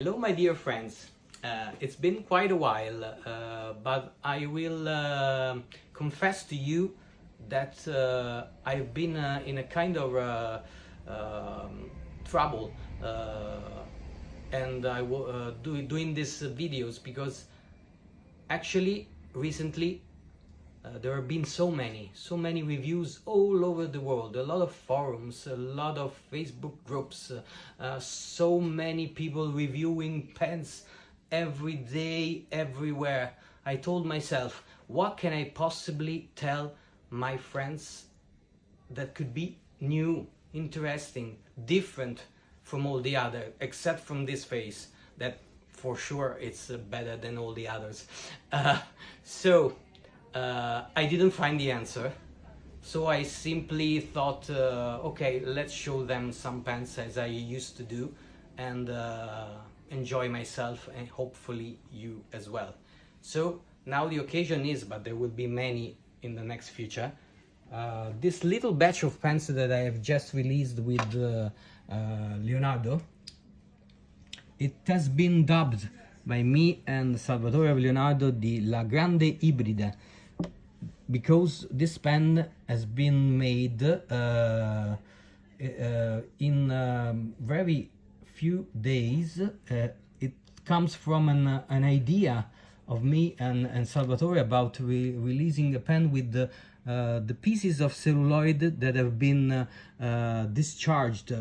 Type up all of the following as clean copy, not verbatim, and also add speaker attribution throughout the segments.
Speaker 1: Hello my dear friends, it's been quite a while, but I will confess to you that I've been in a kind of trouble, and I will doing these videos because actually recently there have been so many reviews all over the world, a lot of forums, a lot of Facebook groups, so many people reviewing pens every day, everywhere. I told myself, what can I possibly tell my friends that could be new, interesting, different from all the other, except from this face, that for sure it's better than all the others. I didn't find the answer, so I simply thought, okay, let's show them some pens as I used to do and enjoy myself, and hopefully you as well. So now the occasion is, but there will be many in the next future, this little batch of pens that I have just released with Leonardo. It has been dubbed by me and Salvatore of Leonardo the La Grande Ibrida, because this pen has been made in very few days. It comes from an idea of me and Salvatore about releasing a pen with the pieces of celluloid that have been discharged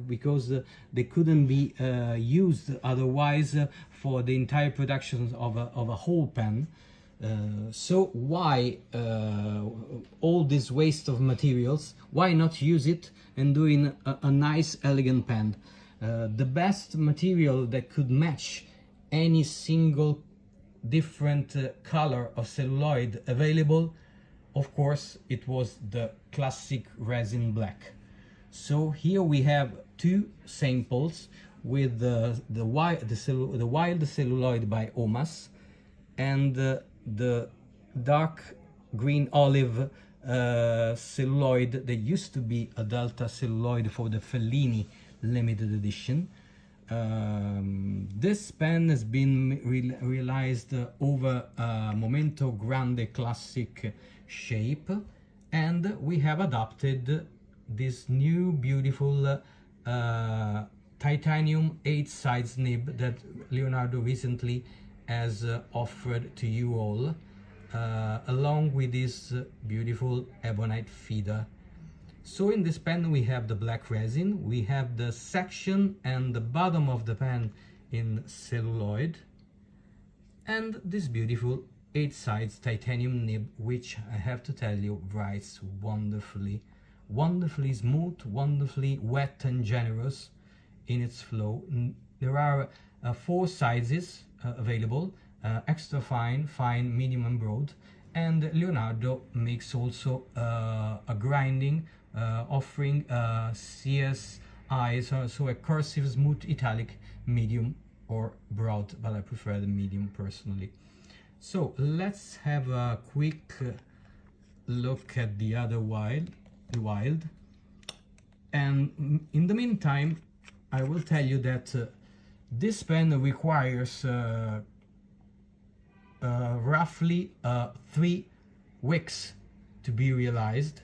Speaker 1: because they couldn't be used otherwise for the entire production of a whole pen. So why all this waste of materials? Why not use it and doing a nice elegant pen? The best material that could match any single different color of celluloid available, of course, it was the classic resin black. So here we have two samples with the wild celluloid by Omas and the dark green olive celluloid that used to be a delta celluloid for the Fellini limited edition. This pen has been realized over a Momento Grande classic shape, and we have adopted this new beautiful titanium 8 sides nib that Leonardo recently has offered to you all, along with this beautiful ebonite feeder. So in this pen we have the black resin, we have the section and the bottom of the pen in celluloid, and this beautiful 8 sides titanium nib, which I have to tell you writes wonderfully smooth, wonderfully wet and generous in its flow. There are 4 sizes available, extra fine, fine, medium and broad, and Leonardo makes also a grinding offering CSI, so a cursive smooth italic, medium or broad, but I prefer the medium personally. So let's have a quick look at the other wild, and in the meantime I will tell you that this pen requires roughly 3 wicks to be realized,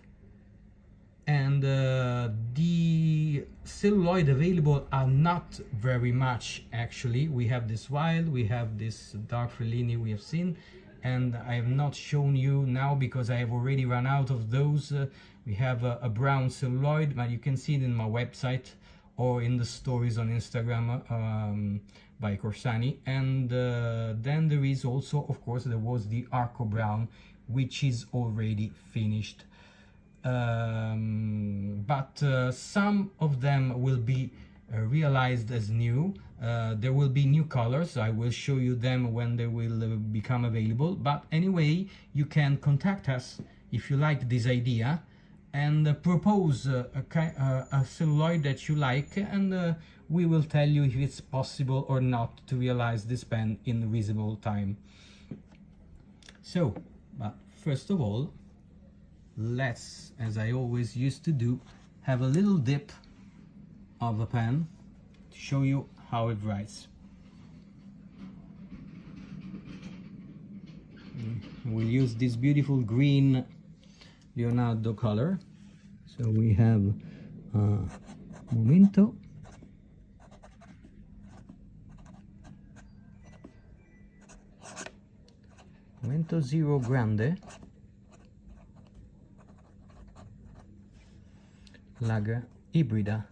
Speaker 1: and the celluloid available are not very much actually. We have this wild, we have this dark Fellini we have seen, and I have not shown you now because I have already run out of those. We have a brown celluloid, but you can see it in my website or in the stories on Instagram by Corsani. And then there is also, of course, there was the Arco Brown, which is already finished. But some of them will be realized as new. There will be new colors. I will show you them when they will become available. But anyway, you can contact us if you like this idea and propose a celluloid that you like, and we will tell you if it's possible or not to realize this pen in reasonable time. So, but first of all, let's, as I always used to do, have a little dip of the pen to show you how it writes. we'll use this beautiful green Leonardo color. So we have Momento, Zero Grande, Lager Ibrida.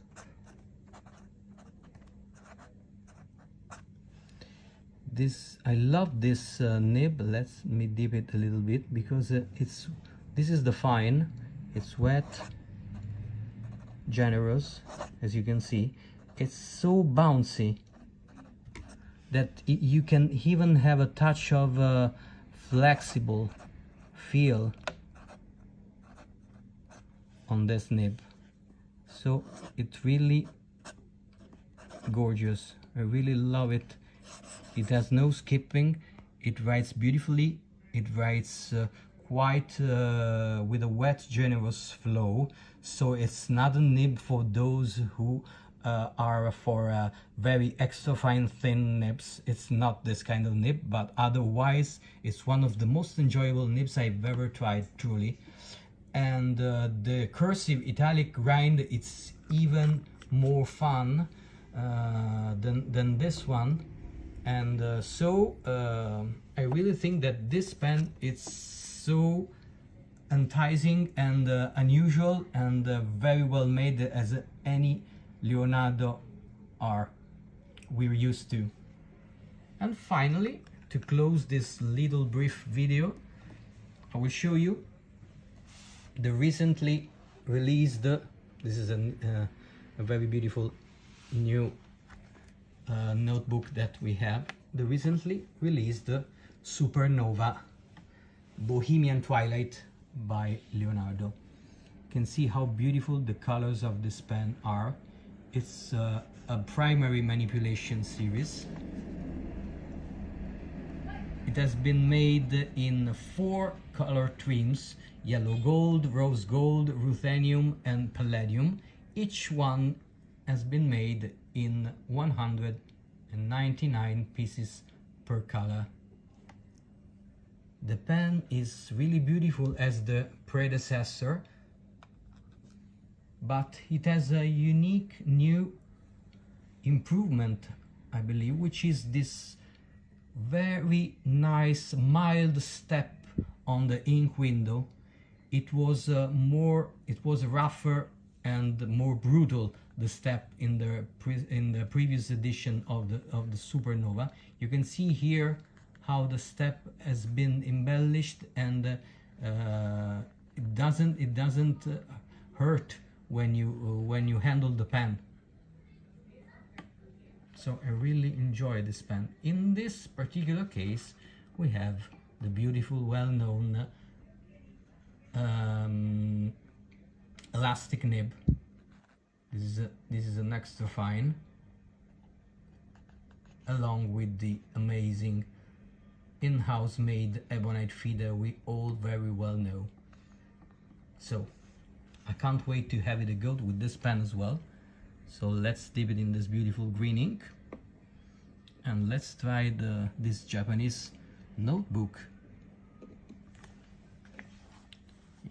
Speaker 1: I love this nib. Let me dip it a little bit because this is the fine. It's wet, generous, as you can see. It's so bouncy that you can even have a touch of flexible feel on this nib. So it's really gorgeous. I really love it. It has no skipping. It writes beautifully. It writes quite with a wet, generous flow. So it's not a nib for those who are for very extra fine thin nibs. It's not this kind of nib, but otherwise it's one of the most enjoyable nibs I've ever tried, truly. And the cursive italic grind, it's even more fun than this one. And I really think that this pen is so enticing and unusual and very well made as any Leonardo are we're used to. And finally, to close this little brief video, I will show you the recently released, this is a very beautiful new notebook that we have, the recently released Supernova Bohemian Twilight by Leonardo. You can see how beautiful the colors of this pen are. It's a primary manipulation series. It has been made in 4 color themes: yellow gold, rose gold, ruthenium and palladium. Each one has been made in 199 pieces per color. The pen is really beautiful as the predecessor, but it has a unique new improvement, I believe, which is this very nice mild step on the ink window. It was rougher and more brutal, the step in the previous edition of the Supernova. You can see here how the step has been embellished, and it doesn't hurt when you handle the pen. So I really enjoy this pen. In this particular case, we have the beautiful, well-known elastic nib. This is an extra fine, along with the amazing in-house made ebonite feeder we all very well know. So I can't wait to have it a go with this pen as well. So let's dip it in this beautiful green ink, and let's try this Japanese notebook.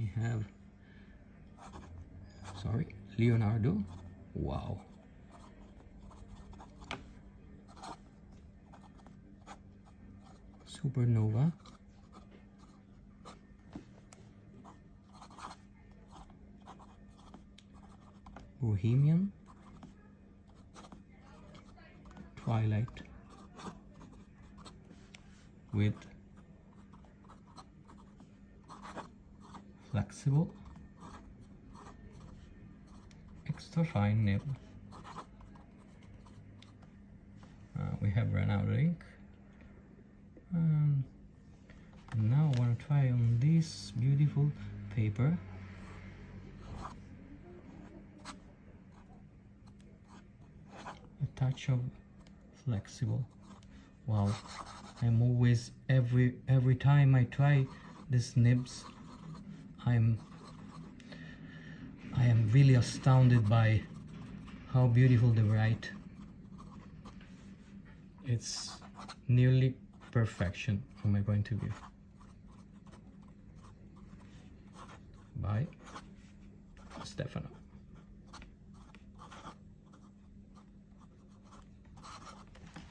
Speaker 1: We have, Leonardo. Wow. Supernova. Bohemian. Twilight. With flexible, extra fine nib. We have run out of ink. Now I want to try on this beautiful paper. A touch of flexible. Wow, I'm always, every time I try these nibs, I am really astounded by how beautiful they write. It's nearly perfection from my point of view. by Stefano.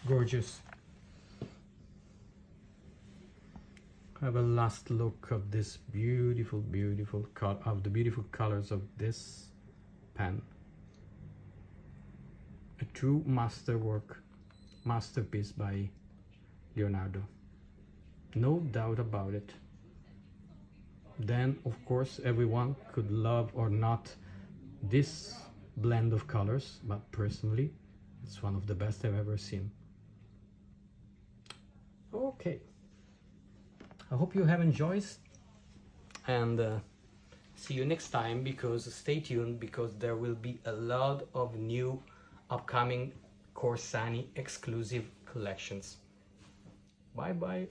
Speaker 1: Gorgeous. Have a last look of this beautiful, beautiful the beautiful colors of this pen. A true masterpiece by Leonardo. No doubt about it. Then, of course, everyone could love or not this blend of colors, but personally, it's one of the best I've ever seen. Okay. I hope you have enjoyed, and see you next time, because stay tuned, because there will be a lot of new upcoming Corsani exclusive collections. Bye bye.